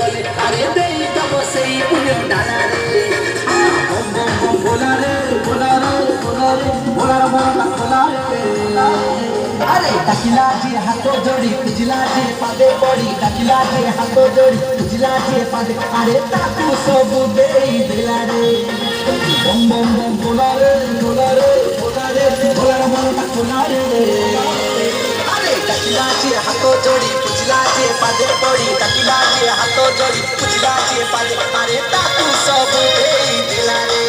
বলে আরে দেই তব সেই ফুলের ডালা রে বম বম বম ভোলা রে ভোলা রে ভোলা রে ভোলার মনটা খোলা রে আরে ডাকিলা যে হাত জোড়ি খুঁজলা যে পাদে পড়ি ডাকিলা যে হাত জোড়ি খুঁজলা যে পাদে আরে তাকু সবু দেই দিলা রে বম বম বম ভোলা রে ভোলা রে ভোলা রে ভোলার মনটা খোলা রে আরে ডাকিলা যে হাত জোড়ি খুঁজলা যে পাদে পড়ি ডাকিলা যে হাত জোড়ি খুঁজলা যে পাদে আরে তাকু সবু দেই দিলা রে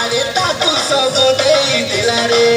আরে তাকু সবু দেই দিলা রে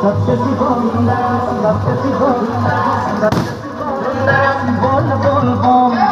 सत्य शिवंदा सत्य शिवंदा सत्य शिवंदा बोल बोल बोल